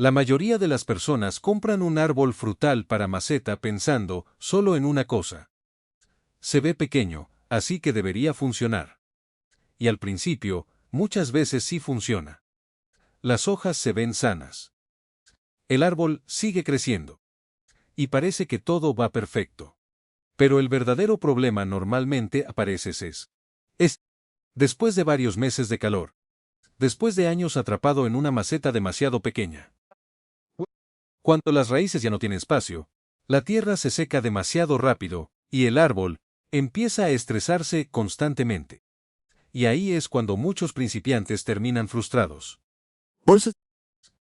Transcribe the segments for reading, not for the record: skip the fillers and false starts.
La mayoría de las personas compran un árbol frutal para maceta pensando solo en una cosa. Se ve pequeño, así que debería funcionar. Y al principio, muchas veces sí funciona. Las hojas se ven sanas. El árbol sigue creciendo. Y parece que todo va perfecto. Pero el verdadero problema normalmente aparece es después de varios meses de calor. Después de años atrapado en una maceta demasiado pequeña. Cuando las raíces ya no tienen espacio, la tierra se seca demasiado rápido, y el árbol empieza a estresarse constantemente. Y ahí es cuando muchos principiantes terminan frustrados.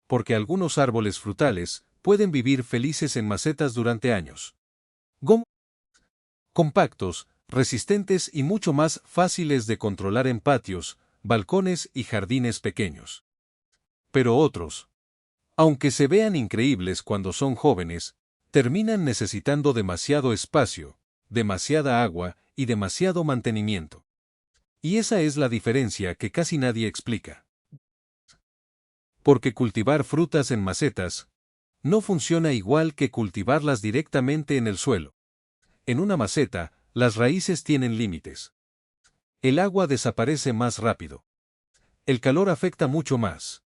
Porque algunos árboles frutales pueden vivir felices en macetas durante años. Compactos, resistentes y mucho más fáciles de controlar en patios, balcones y jardines pequeños. Pero otros, aunque se vean increíbles cuando son jóvenes, terminan necesitando demasiado espacio, demasiada agua y demasiado mantenimiento. Y esa es la diferencia que casi nadie explica. Porque cultivar frutas en macetas no funciona igual que cultivarlas directamente en el suelo. En una maceta, las raíces tienen límites. El agua desaparece más rápido. El calor afecta mucho más.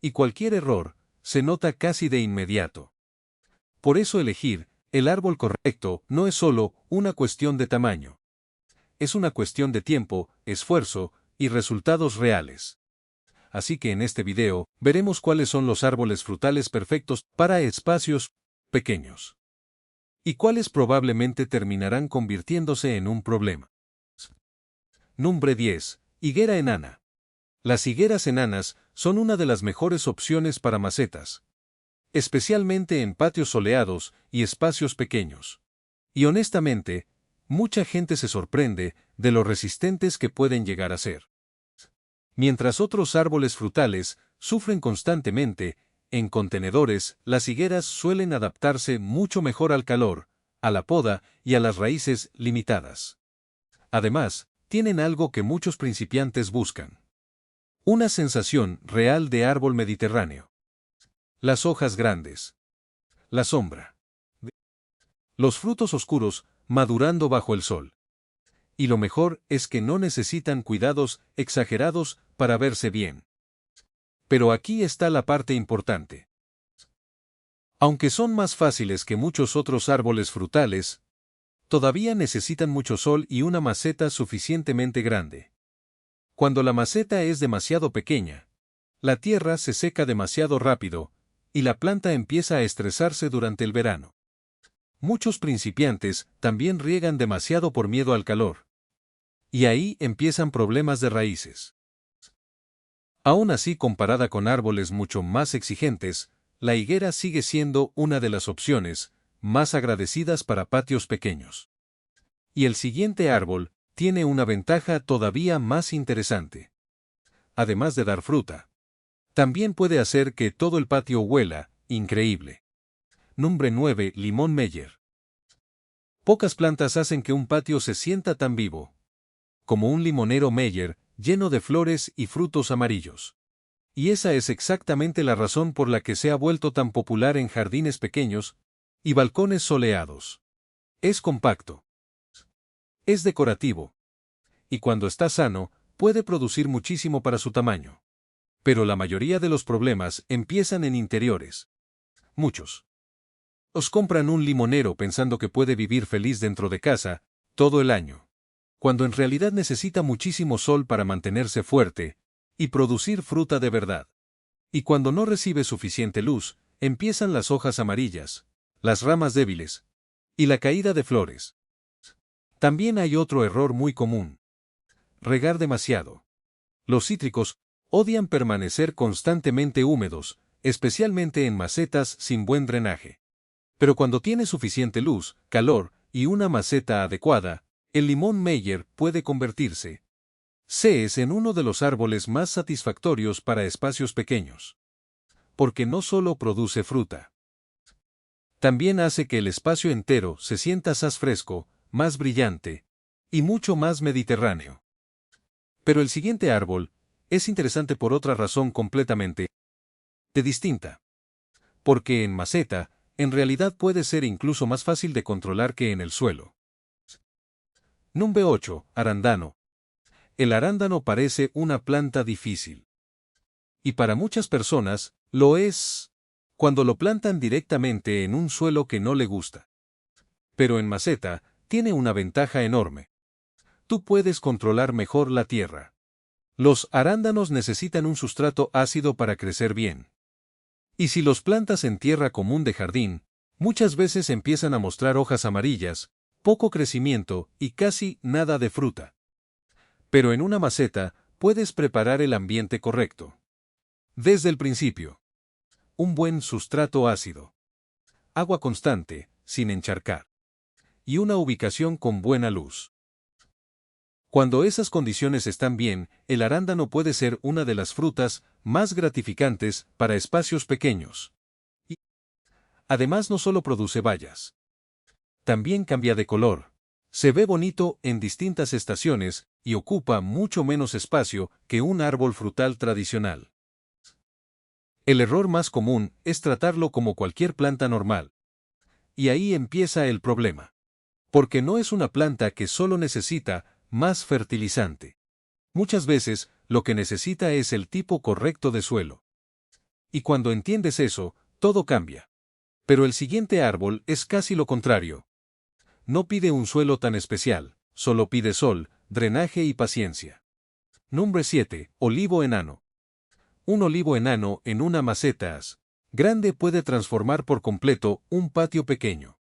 Y cualquier error se nota casi de inmediato. Por eso elegir el árbol correcto no es solo una cuestión de tamaño. Es una cuestión de tiempo, esfuerzo y resultados reales. Así que en este video, veremos cuáles son los árboles frutales perfectos para espacios pequeños. Y cuáles probablemente terminarán convirtiéndose en un problema. Número 10. Higuera enana. Las higueras enanas son una de las mejores opciones para macetas. Especialmente en patios soleados y espacios pequeños. Y honestamente, mucha gente se sorprende de lo resistentes que pueden llegar a ser. Mientras otros árboles frutales sufren constantemente, en contenedores, las higueras suelen adaptarse mucho mejor al calor, a la poda y a las raíces limitadas. Además, tienen algo que muchos principiantes buscan. Una sensación real de árbol mediterráneo. Las hojas grandes. La sombra. Los frutos oscuros, madurando bajo el sol. Y lo mejor es que no necesitan cuidados exagerados para verse bien. Pero aquí está la parte importante. Aunque son más fáciles que muchos otros árboles frutales, todavía necesitan mucho sol y una maceta suficientemente grande. Cuando la maceta es demasiado pequeña, la tierra se seca demasiado rápido, y la planta empieza a estresarse durante el verano. Muchos principiantes también riegan demasiado por miedo al calor. Y ahí empiezan problemas de raíces. Aún así, comparada con árboles mucho más exigentes, la higuera sigue siendo una de las opciones más agradecidas para patios pequeños. Y el siguiente árbol tiene una ventaja todavía más interesante. Además de dar fruta, también puede hacer que todo el patio huela increíble. Número 9. Limón Meyer. Pocas plantas hacen que un patio se sienta tan vivo como un limonero Meyer, lleno de flores y frutos amarillos. Y esa es exactamente la razón por la que se ha vuelto tan popular en jardines pequeños y balcones soleados. Es compacto. Es decorativo. Y cuando está sano, puede producir muchísimo para su tamaño. Pero la mayoría de los problemas empiezan en interiores. Muchos os compran un limonero pensando que puede vivir feliz dentro de casa todo el año, cuando en realidad necesita muchísimo sol para mantenerse fuerte y producir fruta de verdad. Y cuando no recibe suficiente luz, empiezan las hojas amarillas, las ramas débiles y la caída de flores. También hay otro error muy común: regar demasiado. Los cítricos odian permanecer constantemente húmedos, especialmente en macetas sin buen drenaje. Pero cuando tiene suficiente luz, calor y una maceta adecuada, el limón Meyer puede convertirse en uno de los árboles más satisfactorios para espacios pequeños. Porque no solo produce fruta, también hace que el espacio entero se sienta más fresco, más brillante y mucho más mediterráneo. Pero el siguiente árbol es interesante por otra razón completamente distinta. porque en maceta, en realidad puede ser incluso más fácil de controlar que en el suelo. Número 8. Arándano. El arándano parece una planta difícil. Y para muchas personas, lo es cuando lo plantan directamente en un suelo que no le gusta. Pero en maceta, tiene una ventaja enorme. Tú puedes controlar mejor la tierra. Los arándanos necesitan un sustrato ácido para crecer bien. Y si los plantas en tierra común de jardín, muchas veces empiezan a mostrar hojas amarillas, poco crecimiento y casi nada de fruta. Pero en una maceta, puedes preparar el ambiente correcto. Desde el principio. Un buen sustrato ácido. Agua constante, sin encharcar. Y una ubicación con buena luz. Cuando esas condiciones están bien, el arándano puede ser una de las frutas más gratificantes para espacios pequeños. Y además no solo produce bayas. También cambia de color. Se ve bonito en distintas estaciones y ocupa mucho menos espacio que un árbol frutal tradicional. El error más común es tratarlo como cualquier planta normal. Y ahí empieza el problema. Porque no es una planta que solo necesita más fertilizante. Muchas veces, lo que necesita es el tipo correcto de suelo. Y cuando entiendes eso, todo cambia. Pero el siguiente árbol es casi lo contrario. No pide un suelo tan especial, solo pide sol, drenaje y paciencia. Número 7. Olivo enano. Un olivo enano en una maceta grande puede transformar por completo un patio pequeño.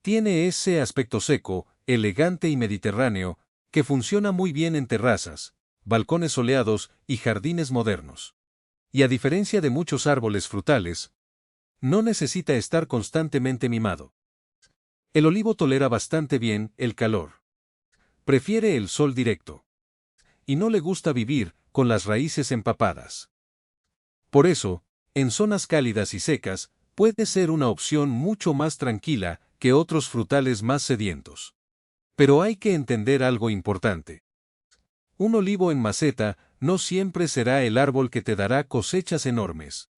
Tiene ese aspecto seco, elegante y mediterráneo, que funciona muy bien en terrazas, balcones soleados y jardines modernos. Y a diferencia de muchos árboles frutales, no necesita estar constantemente mimado. El olivo tolera bastante bien el calor. Prefiere el sol directo. Y no le gusta vivir con las raíces empapadas. Por eso, en zonas cálidas y secas, puede ser una opción mucho más tranquila que otros frutales más sedientos. Pero hay que entender algo importante. Un olivo en maceta no siempre será el árbol que te dará cosechas enormes.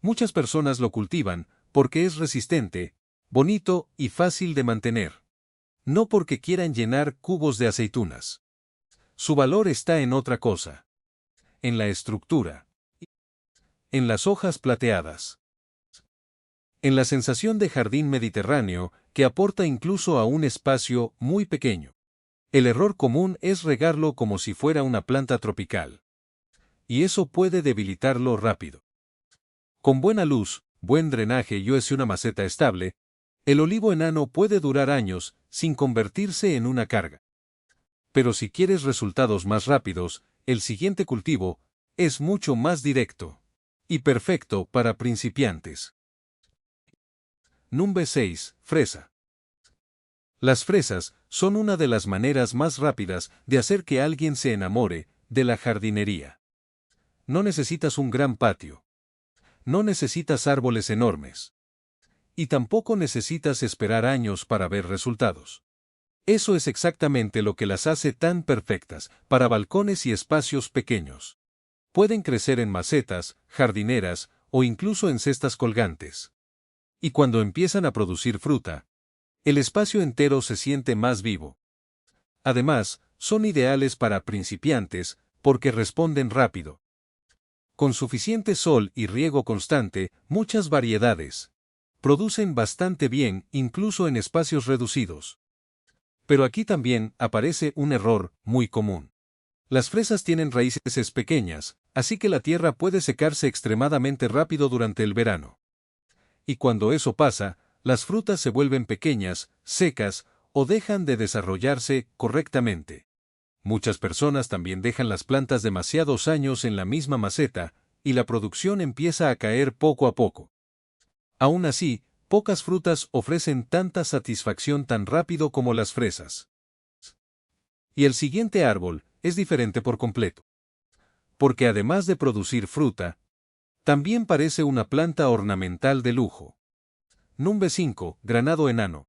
Muchas personas lo cultivan porque es resistente, bonito y fácil de mantener. No porque quieran llenar cubos de aceitunas. Su valor está en otra cosa. En la estructura. En las hojas plateadas. En la sensación de jardín mediterráneo que aporta incluso a un espacio muy pequeño. El error común es regarlo como si fuera una planta tropical. Y eso puede debilitarlo rápido. Con buena luz, buen drenaje y una maceta estable, el olivo enano puede durar años sin convertirse en una carga. Pero si quieres resultados más rápidos, el siguiente cultivo es mucho más directo y perfecto para principiantes. Número 6. Fresa. Las fresas son una de las maneras más rápidas de hacer que alguien se enamore de la jardinería. No necesitas un gran patio. No necesitas árboles enormes. Y tampoco necesitas esperar años para ver resultados. Eso es exactamente lo que las hace tan perfectas para balcones y espacios pequeños. Pueden crecer en macetas, jardineras o incluso en cestas colgantes. Y cuando empiezan a producir fruta, el espacio entero se siente más vivo. Además, son ideales para principiantes porque responden rápido. Con suficiente sol y riego constante, muchas variedades producen bastante bien incluso en espacios reducidos. Pero aquí también aparece un error muy común. Las fresas tienen raíces pequeñas, así que la tierra puede secarse extremadamente rápido durante el verano. Y cuando eso pasa, las frutas se vuelven pequeñas, secas, o dejan de desarrollarse correctamente. Muchas personas también dejan las plantas demasiados años en la misma maceta, y la producción empieza a caer poco a poco. Aún así, pocas frutas ofrecen tanta satisfacción tan rápido como las fresas. Y el siguiente árbol es diferente por completo. Porque además de producir fruta, también parece una planta ornamental de lujo. Número 5. Granado enano.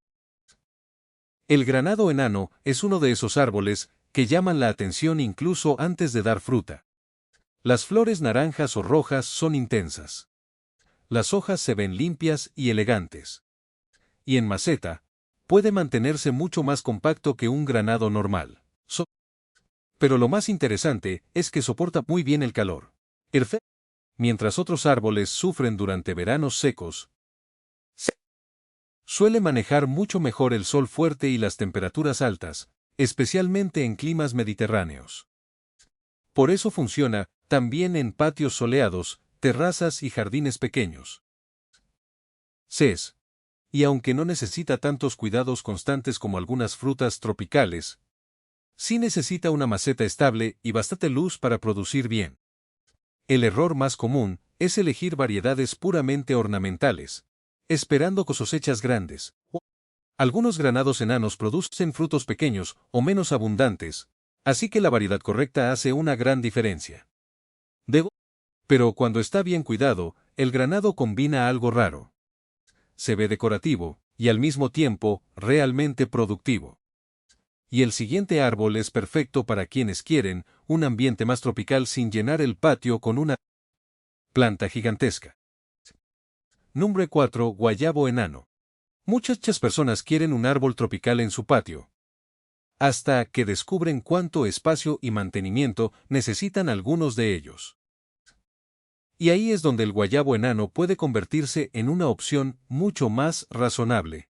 El granado enano es uno de esos árboles que llaman la atención incluso antes de dar fruta. Las flores naranjas o rojas son intensas. las hojas se ven limpias y elegantes. Y en maceta, puede mantenerse mucho más compacto que un granado normal. Pero lo más interesante es que soporta muy bien el calor. Mientras otros árboles sufren durante veranos secos, suele manejar mucho mejor el sol fuerte y las temperaturas altas, especialmente en climas mediterráneos. Por eso funciona también en patios soleados, terrazas y jardines pequeños. Y aunque no necesita tantos cuidados constantes como algunas frutas tropicales, sí necesita una maceta estable y bastante luz para producir bien. El error más común es elegir variedades puramente ornamentales, esperando cosechas grandes. Algunos granados enanos producen frutos pequeños o menos abundantes, así que la variedad correcta hace una gran diferencia. Pero cuando está bien cuidado, el granado combina algo raro. Se ve decorativo, y al mismo tiempo, realmente productivo. Y el siguiente árbol es perfecto para quienes quieren un ambiente más tropical sin llenar el patio con una planta gigantesca. Número 4. Guayabo enano. Muchas personas quieren un árbol tropical en su patio, hasta que descubren cuánto espacio y mantenimiento necesitan algunos de ellos. Y ahí es donde el guayabo enano puede convertirse en una opción mucho más razonable.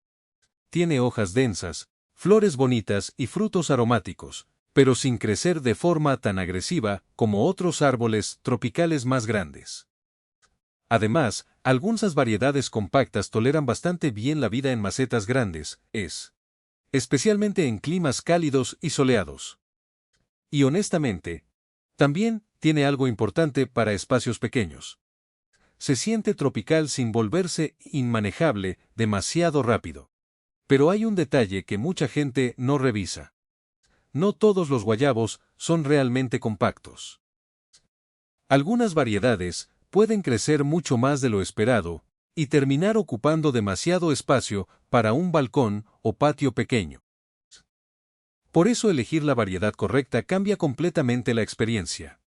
Tiene hojas densas, flores bonitas y frutos aromáticos, pero sin crecer de forma tan agresiva como otros árboles tropicales más grandes. Además, algunas variedades compactas toleran bastante bien la vida en macetas grandes, especialmente en climas cálidos y soleados. Y honestamente, también tiene algo importante para espacios pequeños. Se siente tropical sin volverse inmanejable demasiado rápido. Pero hay un detalle que mucha gente no revisa. No todos los guayabos son realmente compactos. Algunas variedades pueden crecer mucho más de lo esperado y terminar ocupando demasiado espacio para un balcón o patio pequeño. Por eso elegir la variedad correcta cambia completamente la experiencia.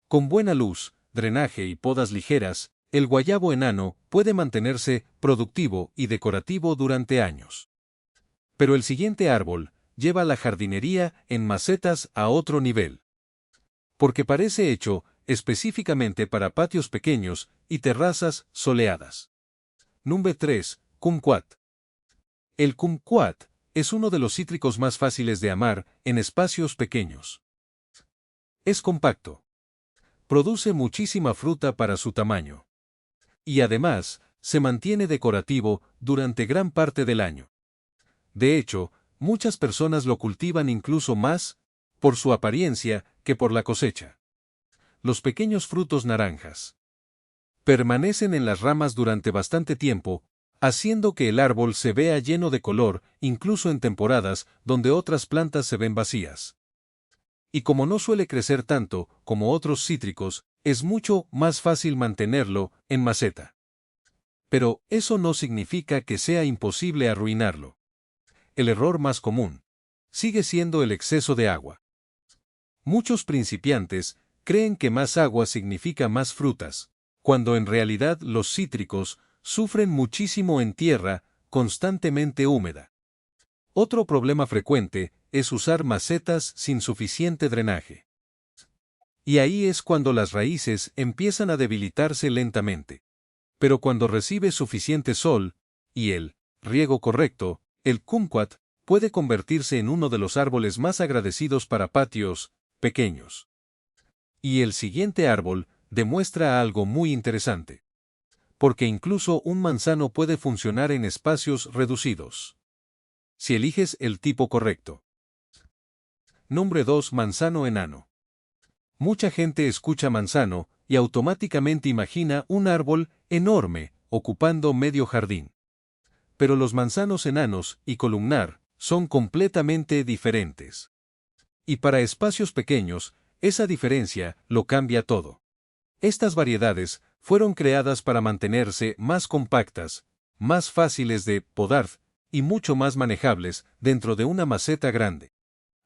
Con buena luz, drenaje y podas ligeras, el guayabo enano puede mantenerse productivo y decorativo durante años. Pero el siguiente árbol lleva la jardinería en macetas a otro nivel. Porque parece hecho específicamente para patios pequeños y terrazas soleadas. Número 3. Kumquat. El kumquat es uno de los cítricos más fáciles de amar en espacios pequeños. Es compacto. Produce muchísima fruta para su tamaño. Y además, se mantiene decorativo durante gran parte del año. De hecho, muchas personas lo cultivan incluso más por su apariencia que por la cosecha. Los pequeños frutos naranjas permanecen en las ramas durante bastante tiempo, haciendo que el árbol se vea lleno de color, incluso en temporadas donde otras plantas se ven vacías. Y como no suele crecer tanto como otros cítricos, es mucho más fácil mantenerlo en maceta. Pero eso no significa que sea imposible arruinarlo. El error más común sigue siendo el exceso de agua. Muchos principiantes creen que más agua significa más frutas, cuando en realidad los cítricos sufren muchísimo en tierra constantemente húmeda. Otro problema frecuente es usar macetas sin suficiente drenaje. Y ahí es cuando las raíces empiezan a debilitarse lentamente. Pero cuando recibe suficiente sol y el riego correcto, el kumquat puede convertirse en uno de los árboles más agradecidos para patios pequeños. Y el siguiente árbol demuestra algo muy interesante. Porque incluso un manzano puede funcionar en espacios reducidos, si eliges el tipo correcto. Número 2. Manzano enano. Mucha gente escucha manzano y automáticamente imagina un árbol enorme, ocupando medio jardín. Pero los manzanos enanos y columnar son completamente diferentes. Y para espacios pequeños, esa diferencia lo cambia todo. Estas variedades fueron creadas para mantenerse más compactas, más fáciles de podar y mucho más manejables dentro de una maceta grande.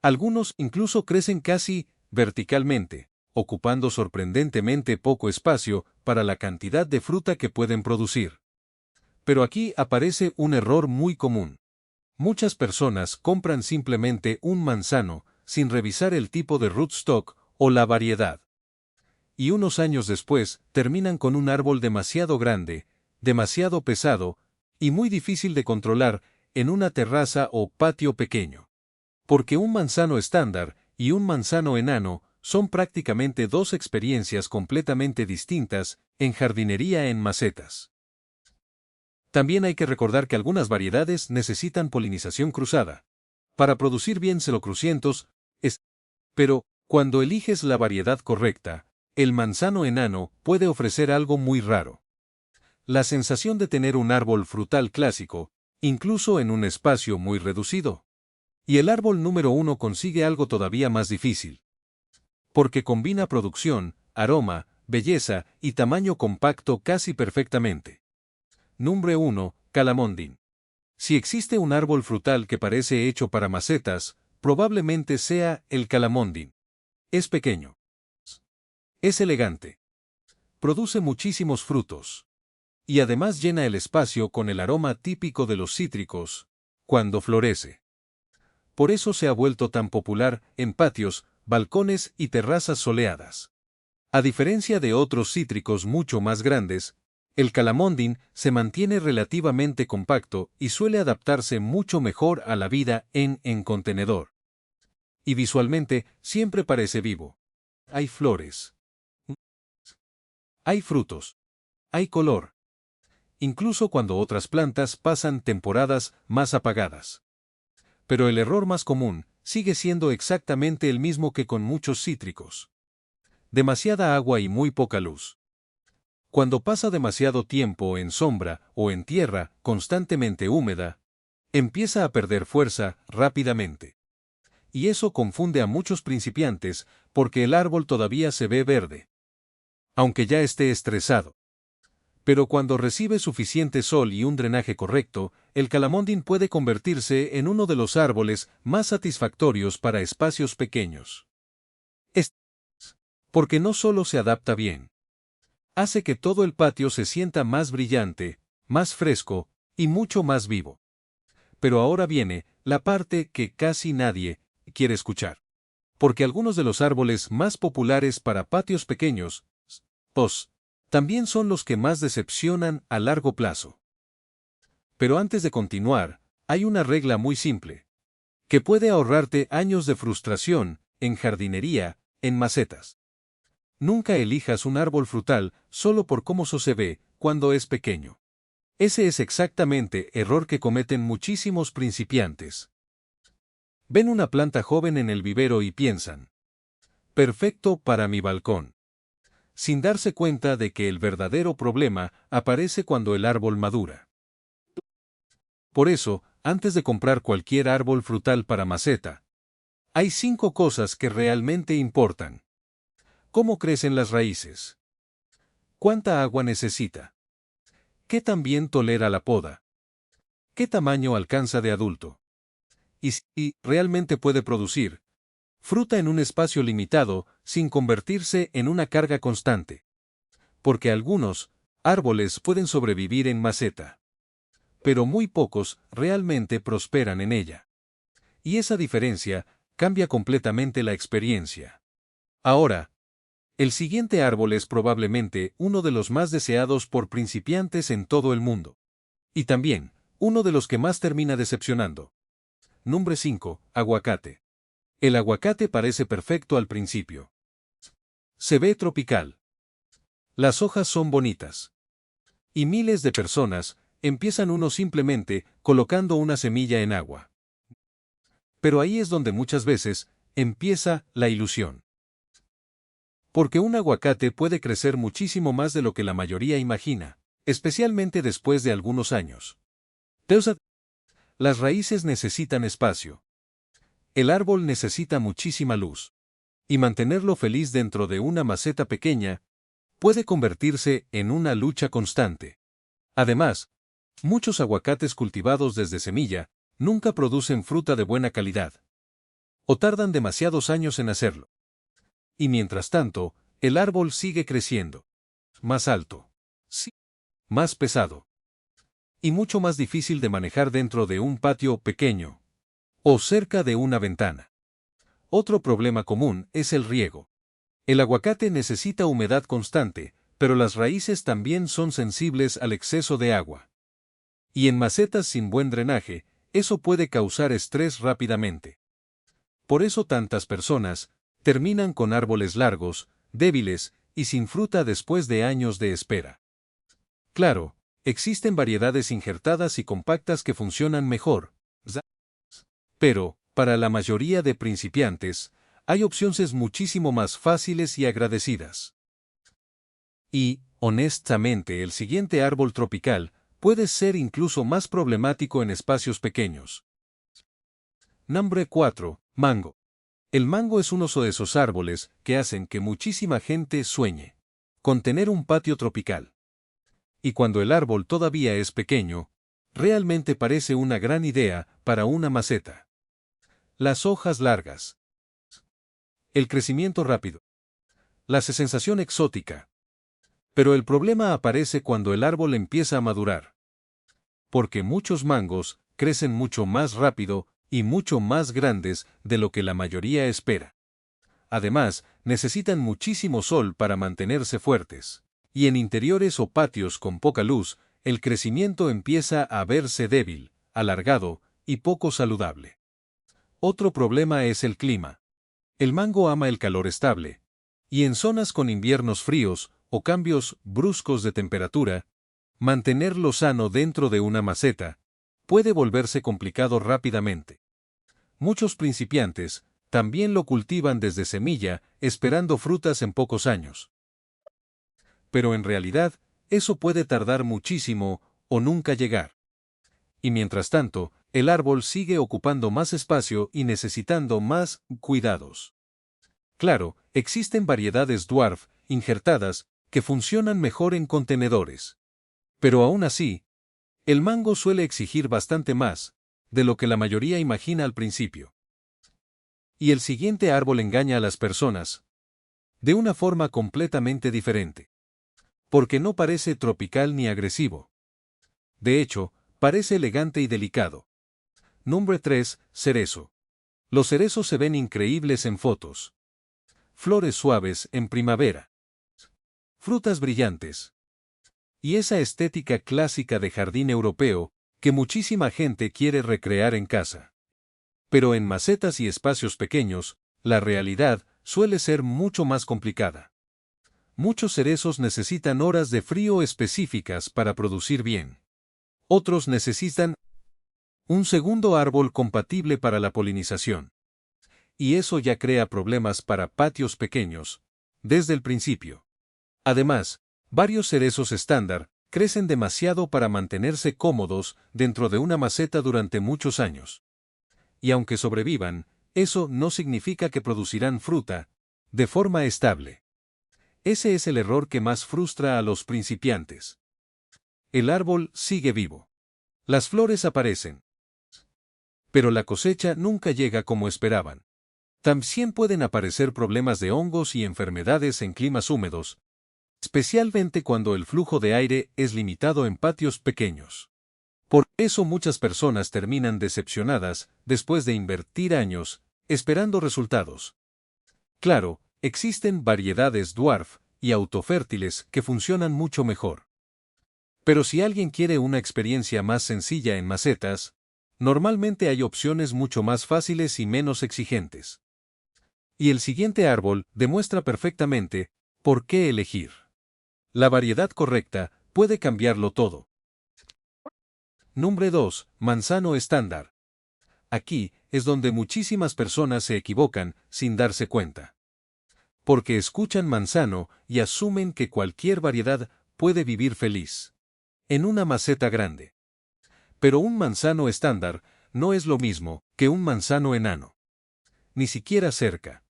Algunos incluso crecen casi verticalmente, ocupando sorprendentemente poco espacio para la cantidad de fruta que pueden producir. Pero aquí aparece un error muy común. Muchas personas compran simplemente un manzano, sin revisar el tipo de rootstock o la variedad. Y unos años después, terminan con un árbol demasiado grande, demasiado pesado, y muy difícil de controlar, en una terraza o patio pequeño. Porque un manzano estándar y un manzano enano son prácticamente dos experiencias completamente distintas en jardinería en macetas. También hay que recordar que algunas variedades necesitan polinización cruzada. Para producir bien celocrucientos, pero, cuando eliges la variedad correcta, el manzano enano puede ofrecer algo muy raro. La sensación de tener un árbol frutal clásico, incluso en un espacio muy reducido. Y el árbol número 1 consigue algo todavía más difícil. Porque combina producción, aroma, belleza y tamaño compacto casi perfectamente. Número 1, Calamondin. Si existe un árbol frutal que parece hecho para macetas, probablemente sea el Calamondin. Es pequeño. Es elegante. Produce muchísimos frutos. Y además llena el espacio con el aroma típico de los cítricos, cuando florece. Por eso se ha vuelto tan popular en patios, balcones y terrazas soleadas. A diferencia de otros cítricos mucho más grandes, el calamondín se mantiene relativamente compacto y suele adaptarse mucho mejor a la vida en contenedor. Y visualmente siempre parece vivo. Hay flores. Hay frutos. Hay color. Incluso cuando otras plantas pasan temporadas más apagadas. Pero el error más común sigue siendo exactamente el mismo que con muchos cítricos. Demasiada agua y muy poca luz. Cuando pasa demasiado tiempo en sombra o en tierra constantemente húmeda, empieza a perder fuerza rápidamente. Y eso confunde a muchos principiantes porque el árbol todavía se ve verde, aunque ya esté estresado. Pero cuando recibe suficiente sol y un drenaje correcto, el calamondín puede convertirse en uno de los árboles más satisfactorios para espacios pequeños. Porque no solo se adapta bien, hace que todo el patio se sienta más brillante, más fresco y mucho más vivo. Pero ahora viene la parte que casi nadie quiere escuchar. Porque algunos de los árboles más populares para patios pequeños, también son los que más decepcionan a largo plazo. Pero antes de continuar, hay una regla muy simple, que puede ahorrarte años de frustración en jardinería, en macetas. Nunca elijas un árbol frutal solo por cómo se ve cuando es pequeño. Ese es exactamente el error que cometen muchísimos principiantes. Ven una planta joven en el vivero y piensan, perfecto para mi balcón. Sin darse cuenta de que el verdadero problema aparece cuando el árbol madura. Por eso, antes de comprar cualquier árbol frutal para maceta, hay 5 cosas que realmente importan. ¿Cómo crecen las raíces? ¿Cuánta agua necesita? ¿Qué tan bien tolera la poda? ¿Qué tamaño alcanza de adulto? Y si realmente puede producir fruta en un espacio limitado sin convertirse en una carga constante. Porque algunos árboles pueden sobrevivir en maceta, pero muy pocos realmente prosperan en ella. Y esa diferencia cambia completamente la experiencia. Ahora, el siguiente árbol es probablemente uno de los más deseados por principiantes en todo el mundo. Y también, uno de los que más termina decepcionando. Número 5, aguacate. El aguacate parece perfecto al principio. Se ve tropical. Las hojas son bonitas. Y miles de personas empiezan uno simplemente colocando una semilla en agua. Pero ahí es donde muchas veces empieza la ilusión. Porque un aguacate puede crecer muchísimo más de lo que la mayoría imagina, especialmente después de algunos años. Las raíces necesitan espacio. El árbol necesita muchísima luz. Y mantenerlo feliz dentro de una maceta pequeña puede convertirse en una lucha constante. Además, muchos aguacates cultivados desde semilla nunca producen fruta de buena calidad. O tardan demasiados años en hacerlo. Y mientras tanto, el árbol sigue creciendo. Más alto. Sí. Más pesado. Y mucho más difícil de manejar dentro de un patio pequeño. O cerca de una ventana. Otro problema común es el riego. El aguacate necesita humedad constante, pero las raíces también son sensibles al exceso de agua. Y en macetas sin buen drenaje, eso puede causar estrés rápidamente. Por eso tantas personas terminan con árboles largos, débiles y sin fruta después de años de espera. Claro, existen variedades injertadas y compactas que funcionan mejor. Pero, para la mayoría de principiantes, hay opciones muchísimo más fáciles y agradecidas. Y, honestamente, el siguiente árbol tropical puede ser incluso más problemático en espacios pequeños. Nombre 4. Mango. El mango es uno de esos árboles que hacen que muchísima gente sueñe con tener un patio tropical. Y cuando el árbol todavía es pequeño, realmente parece una gran idea para una maceta. Las hojas largas. El crecimiento rápido. La sensación exótica. Pero el problema aparece cuando el árbol empieza a madurar. Porque muchos mangos crecen mucho más rápido y mucho más grandes de lo que la mayoría espera. Además, necesitan muchísimo sol para mantenerse fuertes. Y en interiores o patios con poca luz, el crecimiento empieza a verse débil, alargado y poco saludable. Otro problema es el clima. El mango ama el calor estable. Y en zonas con inviernos fríos o cambios bruscos de temperatura, mantenerlo sano dentro de una maceta puede volverse complicado rápidamente. Muchos principiantes también lo cultivan desde semilla, esperando frutas en pocos años. Pero en realidad, eso puede tardar muchísimo o nunca llegar. Y mientras tanto, el árbol sigue ocupando más espacio y necesitando más cuidados. Claro, existen variedades dwarf injertadas que funcionan mejor en contenedores. Pero aún así, el mango suele exigir bastante más de lo que la mayoría imagina al principio. Y el siguiente árbol engaña a las personas de una forma completamente diferente. Porque no parece tropical ni agresivo. De hecho, parece elegante y delicado. Nombre 3. Cerezo. Los cerezos se ven increíbles en fotos. Flores suaves en primavera. Frutas brillantes. Y esa estética clásica de jardín europeo que muchísima gente quiere recrear en casa. Pero en macetas y espacios pequeños, la realidad suele ser mucho más complicada. Muchos cerezos necesitan horas de frío específicas para producir bien. Otros necesitan un segundo árbol compatible para la polinización. Y eso ya crea problemas para patios pequeños, desde el principio. Además, varios cerezos estándar crecen demasiado para mantenerse cómodos dentro de una maceta durante muchos años. Y aunque sobrevivan, eso no significa que producirán fruta de forma estable. Ese es el error que más frustra a los principiantes. El árbol sigue vivo. Las flores aparecen. Pero la cosecha nunca llega como esperaban. También pueden aparecer problemas de hongos y enfermedades en climas húmedos, especialmente cuando el flujo de aire es limitado en patios pequeños. Por eso muchas personas terminan decepcionadas después de invertir años esperando resultados. Claro, existen variedades dwarf y autofértiles que funcionan mucho mejor. Pero si alguien quiere una experiencia más sencilla en macetas, normalmente hay opciones mucho más fáciles y menos exigentes. Y el siguiente árbol demuestra perfectamente por qué elegir. La variedad correcta puede cambiarlo todo. Nombre 2. Manzano estándar. Aquí es donde muchísimas personas se equivocan sin darse cuenta. Porque escuchan manzano y asumen que cualquier variedad puede vivir feliz en una maceta grande. Pero un manzano estándar no es lo mismo que un manzano enano. Ni siquiera cerca.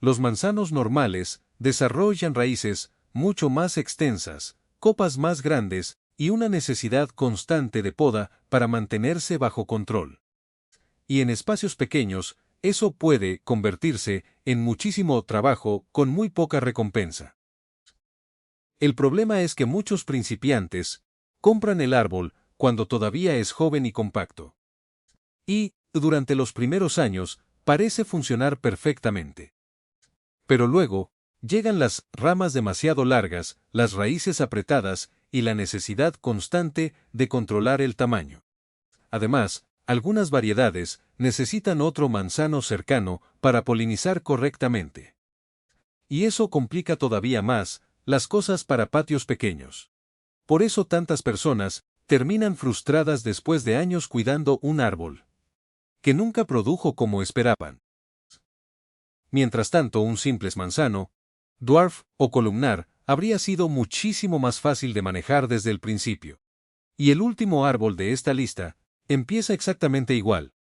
Los manzanos normales desarrollan raíces mucho más extensas, copas más grandes y una necesidad constante de poda para mantenerse bajo control. Y en espacios pequeños, Eso puede convertirse en muchísimo trabajo con muy poca recompensa. El problema es que muchos principiantes compran el árbol cuando todavía es joven y compacto. Y, durante los primeros años, parece funcionar perfectamente. Pero luego, llegan las ramas demasiado largas, las raíces apretadas y la necesidad constante de controlar el tamaño. Además, algunas variedades necesitan otro manzano cercano para polinizar correctamente. Y eso complica todavía más las cosas para patios pequeños. Por eso tantas personas terminan frustradas después de años cuidando un árbol que nunca produjo como esperaban. Mientras tanto, un simple manzano, dwarf o columnar, habría sido muchísimo más fácil de manejar desde el principio. Y el último árbol de esta lista empieza exactamente igual.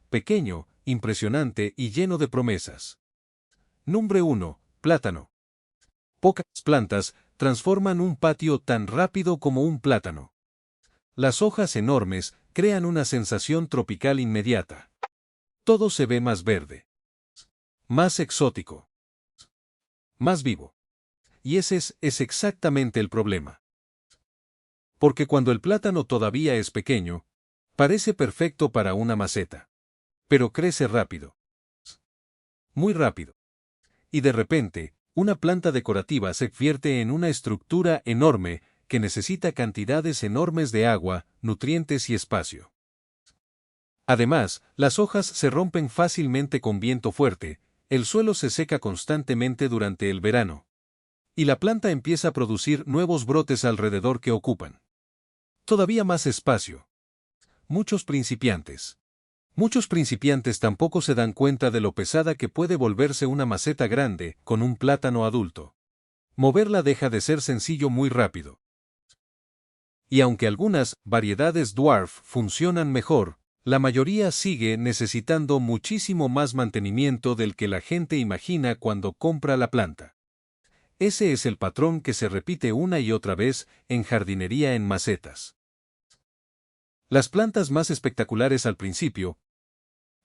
Pequeño, impresionante y lleno de promesas. Número 1. Plátano. Pocas plantas transforman un patio tan rápido como un plátano. Las hojas enormes crean una sensación tropical inmediata. Todo se ve más verde, más exótico, más vivo. Y ese es exactamente el problema. Porque cuando el plátano todavía es pequeño, parece perfecto para una maceta. Pero crece rápido. Muy rápido. Y de repente, una planta decorativa se convierte en una estructura enorme que necesita cantidades enormes de agua, nutrientes y espacio. Además, las hojas se rompen fácilmente con viento fuerte, el suelo se seca constantemente durante el verano. Y la planta empieza a producir nuevos brotes alrededor que ocupan todavía más espacio. Muchos principiantes tampoco se dan cuenta de lo pesada que puede volverse una maceta grande con un plátano adulto. Moverla deja de ser sencillo muy rápido. Y aunque algunas variedades dwarf funcionan mejor, la mayoría sigue necesitando muchísimo más mantenimiento del que la gente imagina cuando compra la planta. Ese es el patrón que se repite una y otra vez en jardinería en macetas. Las plantas más espectaculares al principio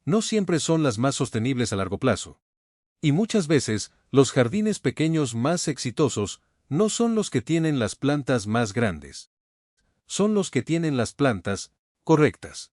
no siempre son las más sostenibles a largo plazo. Y muchas veces, los jardines pequeños más exitosos no son los que tienen las plantas más grandes. Son los que tienen las plantas correctas.